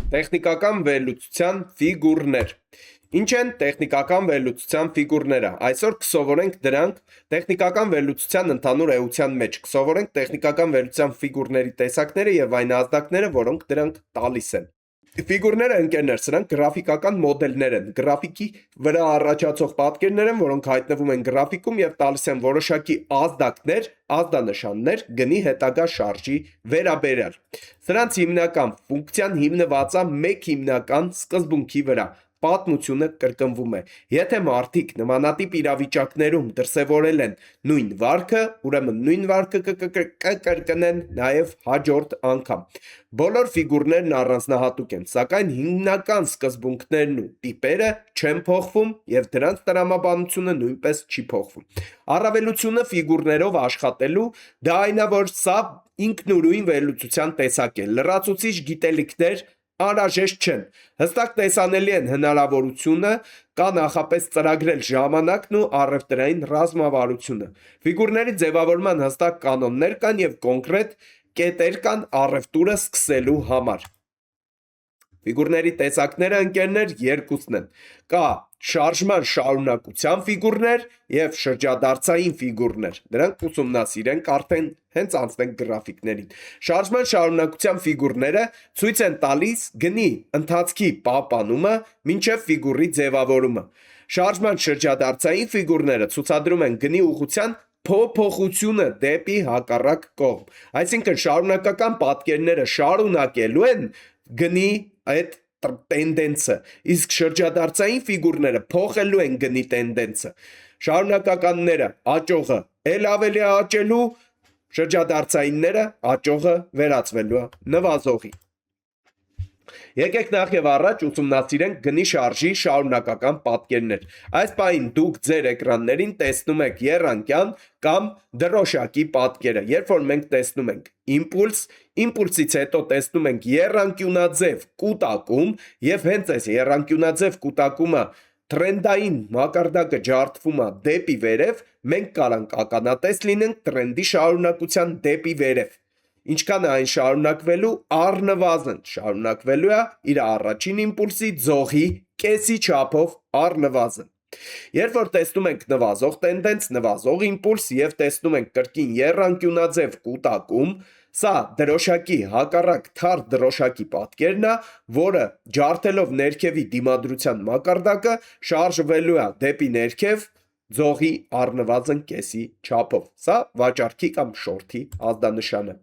Տեխնիկական վերլուծության ֆիգուրներ։ Ինչ են տեխնիկական վերլուծության ֆիգուրները։ Այսօր կսովորենք դրանք տեխնիկական վերլուծության ընդհանուր էության մեջ։ Կսովորենք տեխնիկական վերլուծության ֆիգուրների տեսակները եւ այն ազդակները, որոնք դրանք տալիս են։ Ֆիգուրները ընկերներ, սրանք գրաֆիկական մոդելներ են, գրաֆիկի վրա առաջացող պատկերներ են, որոնք հայտնվում են գրաֆիկում եւ տալիս են որոշակի ազդակներ, ազդանշաններ գնի հետագա շարժի վերաբերյալ։ Սրանց հիմնական ֆունկցիան հիմնված է մեկ հիմնական սկզբունքի վրա։ Պատմությունը կրկնվում է։ Եթե մարդիկ նմանատիպ իրավիճակներում դրսևորել են նույն վարքը, ուրեմն նույն վարքը կկրկնեն նաև հաջորդ անգամ։ Բոլոր ֆիգուրներն առանձնահատուկ են, սակայն հիմնական սկզբունքներն ու տիպերը չեն փոխվում եւ դրանց տրամաբանությունը նույնպես չի փոխվում։ Առավելությունը ֆիգուրներով աշխատելու դա այն է, որ սա ինքնուրույն վերլուծության տեսակ է։ Լրացուցիչ գիտելիքներ անհրաժեշտ չեն։ Հստակ տեսանելի են հնարավորությունը կա նախապես ծրագրել ժամանակն ու առևտրային ռազմավարությունը։ Ֆիգուրների ձևավորման հստակ կանոններ կան եւ կոնկրետ կետեր կան առևտուրը սկսելու համար։ Ֆիգուրների տեսակները ընկերներ երկուսն են։ Կա շարժման շարունակության ֆիգուրներ եւ շրջադարձային ֆիգուրներ։ Դրանք ուսումնասիրենք արդեն հենց անցնենք գրաֆիկներին։ Շարժման շարունակության ֆիգուրները ցույց են տալիս գնի ընթացքի պահպանումը մինչև ֆիգուրի ձևավորումը։ Շարժման շրջադարձային ֆիգուրները ցուցադրում են գնի ուղղության փոփոխությունը դեպի հակառակ կողմ։ Այսինքն շարունակական պատկերները շարունակելու են գնի այդ տենդենսը, իսկ շրջադարձային ֆիգուրները փոխելու են գնի տենդենսը։ Շարունակականները աճողը էլ ավելի աճելու, շրջադարձայինները աճողը վերածվելու նվազողի։ Եկեք նախ եւ առաջ ուսումնասիրենք գնի շարժի շարունակական պատկերներ։ Այս պահին դուք ձեր էկրաններին տեսնում եք եռանկյան կամ դրոշակի պատկերը։ Երբ որ մենք տեսնում ենք իմպուլս, իմպուլսից հետո տեսնում ենք եռանկյունաձև կուտակում եւ հենց այս եռանկյունաձև կուտակումը տրենդային մակարդակը ջարդվում է դեպի վերև, մենք կարանք ականատես լինենք տրենդի շարունակության դեպի վերև։ Ինչքան է այն շարունակվելու, առնվազն շարունակվելու է իր առաջին իմպուլսի ձողի կեսի չափով առնվազն։ Երբ որ տեսնում ենք նվազող տենդենս, նվազող իմպուլս եւ տեսնում ենք կրկին եռանկյունաձև կուտակում, սա դրոշակի հակառակ թարթ դրոշակի պատկերն է, որը ջարդելով ներքևի դիմադրության մակարդակը շարժվելու է դեպի ներքև ձողի առնվազն կեսի չափով։ Սա վաճառքի կամ շորթի ազդանշանը։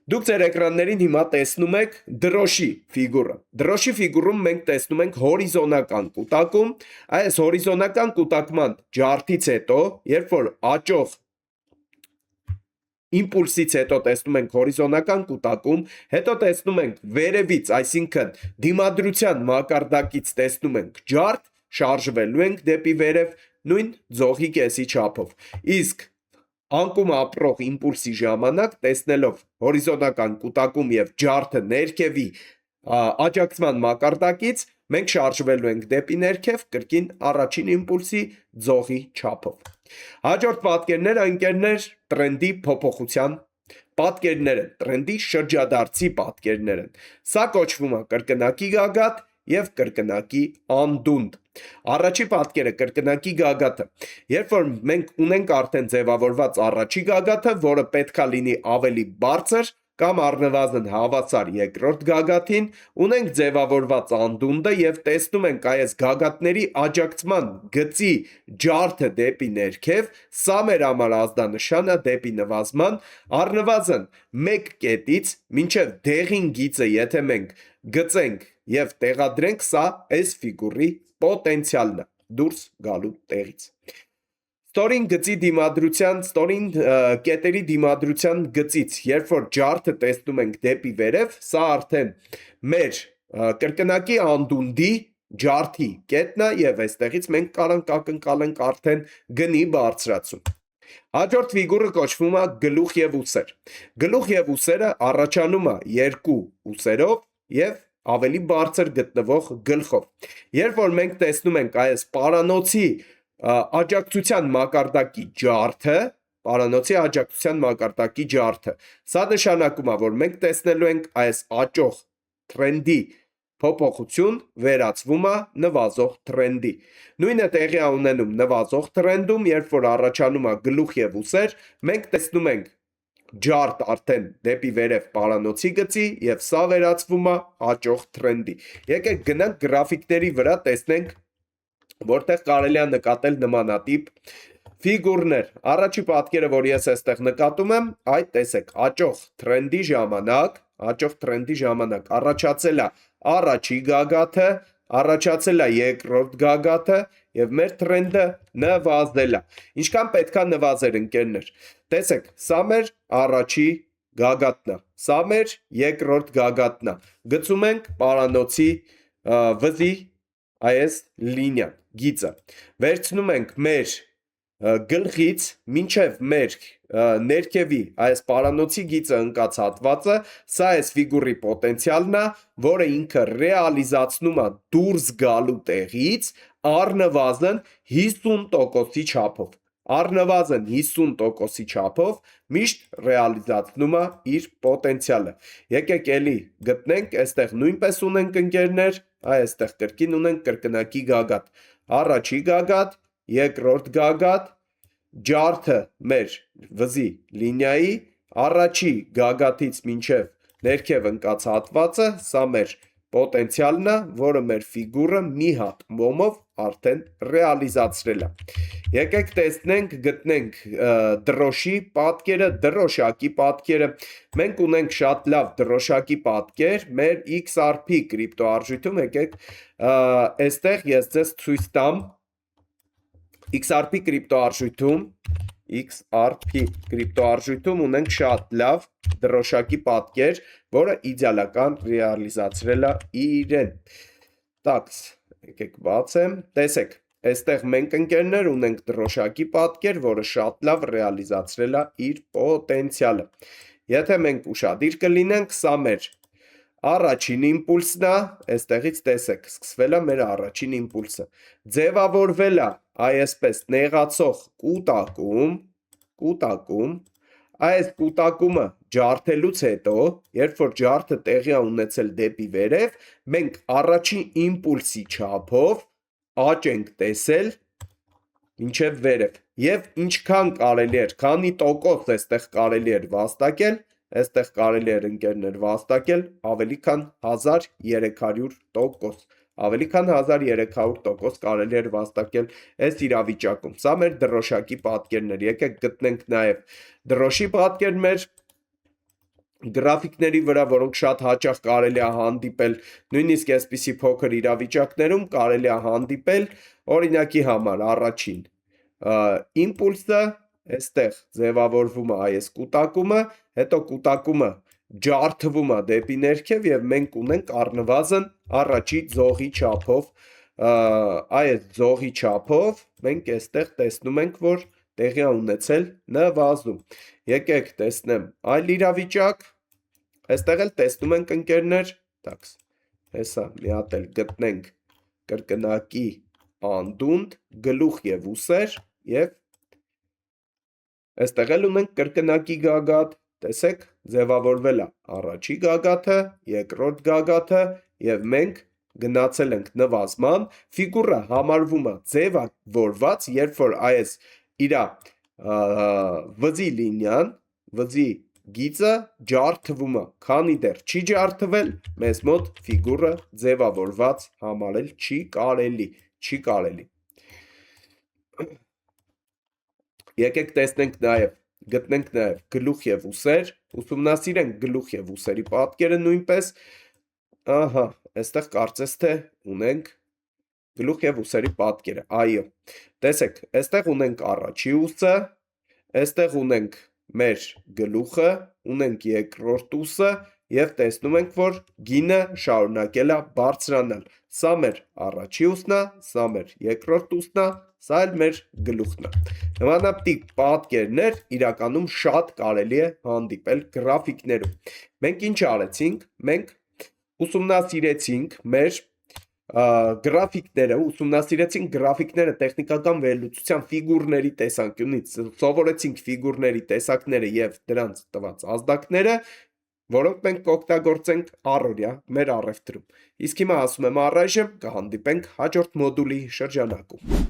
Դուք ձեր էկրաններին հիմա տեսնում եք դրոշի ֆիգուրը։ Դրոշի ֆիգուրում մենք տեսնում ենք հորիզոնական կուտակում։ Այս հորիզոնական կուտակման ջարդից հետո, երբ որ աճող իմպուլսից հետո տեսնում ենք հորիզոնական կուտակում, հետո տեսնում ենք վերևից, այսինքն դիմադրության մակարդակից տեսնում ենք ջարդ, շարժվելու ենք դեպի վերև նույն ձողի կեսի չափով։ Իսկ անկում ապրող իմպուլսի ժամանակ տեսնելով հորիզոնական կուտակում եւ ջարդը ներքևի աջակցման մակարդակից մենք շարժվելու ենք դեպի ներքև կրկին առաջին իմպուլսի ձողի չափով։ Հաջորդ պատկերները ընկերներ տրենդի փոփոխության պատկերներ են, տրենդի շրջադարձի պատկերներ են։ Սա կոչվում է կրկնակի գագաթ եւ կրկնակի անդունդ։ Առաջի պատկերը կրկնակի գագաթը։ Երբ որ մենք ունենք արդեն ձևավորված առաջի գագաթը, որը պետքա լինի ավելի բարձր կամ առնվազն հավասար երկրորդ գագաթին, ունենք ձևավորված անդունդը եւ տեսնում ենք այս գագաթների աջակցման գծի ջարդը դեպի ներքև, սա մեր համար ազդանշանը դեպի նվազման, առնվազն մեկ կետից մինչև դեղին գիծը, եթե մենք գծենք եւ տեղադրենք, սա այս ֆիգուրի պոտենցիալն է դուրս գալու տեղից։ Ստորին գծի դիմադրության, ստորին կետերի դիմադրության գծից, երբ որ ջարդը տեսնում ենք դեպի վերև, սա արդեն մեր կրկնակի անդունդի ջարդի կետն է եւ այստեղից մենք կարանք ակնկալենք արդեն գնի բարձրացում։ Հաջորդ ֆիգուրը կոչվում է գլուխ եւ ուսեր։ Գլուխ եւ ուսերը առաջանում է երկու ուսերով եւ ավելի բարձր գտնվող գլխով։ Երբ որ մենք տեսնում ենք այս պարանոցի աջակցության մակարդակի ջարդը, սա նշանակում է, որ մենք տեսնելու ենք այս աճող թրենդի փոփոխություն վերածվում է նվազող թրենդի։ Նույնը տեղի է ունենում նվազող թրենդում, երբ որ առաջանում է գլուխ եւ ուսեր, մենք տեսնում ենք ջարդ արդեն դեպի վերև պարանոցի գծի եւ սա վերածվում է աճող թրենդի։ Եկեք գնանք գրաֆիկների վրա տեսնենք, որտեղ կարելի է նկատել նմանատիպ ֆիգուրներ։ Առաջի պատկերը, որ ես այստեղ նկատում եմ, այդ տեսեք, աճող թրենդի ժամանակ առաջացել է առաջի գագաթը, առաջացել է երկրորդ գագաթը եւ մեր թրենդը նվազել է։ Ինչքան պետքա նվազեր, ընկերներ։ Տեսեք, սա մեր առաջի գագաթն է, սա մեր երկրորդ գագաթն է։ Գծում ենք պարանոցի վզի այս լինիան, գիծը։ Վերցնում ենք մեր գլխից մինչև մեր ներքևի այս պարանոցի գիծը ընկած հատվածը, սա այս ֆիգուրի պոտենցիալն է, որը ինքը ռեալիզացնում է դուրս գալու տեղից առնվազն 50%-ի չափով։ Առնվազն 50%-ի չափով միշտ ռեալիզացնում է իր պոտենցիալը։ Եկեք էլի գտնենք, այստեղ նույնպես ունենք ընկերներ, այստեղ կրկին ունենք կրկնակի գագաթ։ Առաջի գագաթ, երկրորդ գագաթ, ջարդը մեր վզի լինիայի, առաջի գագաթից մինչև ներքև ընկած հատվածը, սա մեր պոտենցիալն է, որը մեր ֆիգուրը մի հատ մոմով արդեն ռեալիզացրել է։ Եկեք տեսնենք, գտնենք դրոշի պատկերը, դրոշակի պատկերը։ Մենք ունենք շատ լավ դրոշակի պատկեր մեր XRP կրիպտոարժույթում, եկեք այստեղ ես ձեզ ցույց տամ XRP կրիպտոարժույթում ունենք շատ լավ դրոշակի պատկեր, որը իդեալական ռեալիզացրել է իրեն։ Տաքս, եկեք բացեմ, տեսեք, այստեղ մենք ընկերներ ունենք դրոշակի պատկեր, որը շատ լավ ռեալիզացրել է իր պոտենցիալը։ Եթե մենք ուշադիր կլինենք, սա մեր առաջին իմպուլսն է, այստեղից տեսեք, սկսվել է մեր առաջին իմպուլսը։ Ձևավորվել է այսպես նեղացող կուտակում, այս կուտակումը ջարդելուց հետո, երբ որ ջարդը տեղի է ունեցել դեպի վերև, մենք առաջին իմպուլսի չափով աճ ենք տեսել մինչև վերև։ Եվ ինչքան կարելի էր, քանի տոկոս այստեղ կարելի էր վաստակել, այստեղ կարելի էր ընկերներ վաստակել ավելի քան 1300%, ավելի քան 1300% կարելի էր վաստակել այս իրավիճակում։ Սա մեր դրոշակի պատկերն էր։ Եկեք գտնենք նաև դրոշի պատկեր մեր գրաֆիկների վրա, որոնք շատ հաճախ կարելի է հանդիպել, նույնիսկ այսպիսի փոքր իրավիճակներում կարելի է հանդիպել, օրինակի համար առաջին իմպուլսը, այստեղ ձևավորվում է այս կուտակումը, հետո կուտակումը ջարդվում է դեպի ներքև եւ մենք ունենք առնվազն առաջի ձողի չափով, այս ձողի չափով մենք այստեղ տեսնում ենք, որ տեղի է ունեցել նվազում։ Եկեք տեսնեմ այլ իրավիճակ, այստեղ էլ տեսնում ենք ընկերներ, տաքս, հեսա մի հատ էլ գտնենք կրկնակի անդունդ, գլուխ եւ ուսեր եւ այստեղ էլ ունենք կրկնակի գագաթ, տեսեք, ձևավորվել է առաջի գագաթը, երկրորդ գագաթը եւ մենք գնացել ենք նվազման, ֆիգուրը համարվում է ձևավորված, երբ որ այս իրա վզի լինիան, վզի գիծը ջարդվում է, քանի դեռ չի ջարդվել, մեզ մոտ ֆիգուրը ձևավորված համարել չի կարելի։ Եկեք տեսնենք նաև, գտնենք նաև գլուխ եւ ուսեր, ուսումնասիրենք գլուխ եւ ուսերի պատկերը նույնպես։ Ահա, այստեղ կարծես թե ունենք գլուխ եւ ուսերի պատկերը։ Այո։ Տեսեք, այստեղ ունենք առաջի ուսը, այստեղ ունենք մեր գլուխը, ունենք երկրորդ ուսը եւ տեսնում ենք, որ գինը շարունակել է բարձրանալ։ Սա մեր առաջի ուսն է, սա մեր երկրորդ ուսն է, սա էլ մեր գլուխն է։ Նմանատիպ պատկերներ իրականում շատ կարելի է հանդիպել գրաֆիկներում։ Մենք ինչ արեցինք, մենք ուսումնասիրեցինք մեր գրաֆիկները տեխնիկական վերլուծության ֆիգուրների տեսանկյունից, սովորեցինք ֆիգուրների տեսակները եւ դրանց տված ազդակները, որոնք մենք կօգտագործենք առօրյա մեր առևտրում։ Իսկ հիմա ասում եմ առայժմ, կհանդիպենք հաջորդ մոդուլի շրջանակում։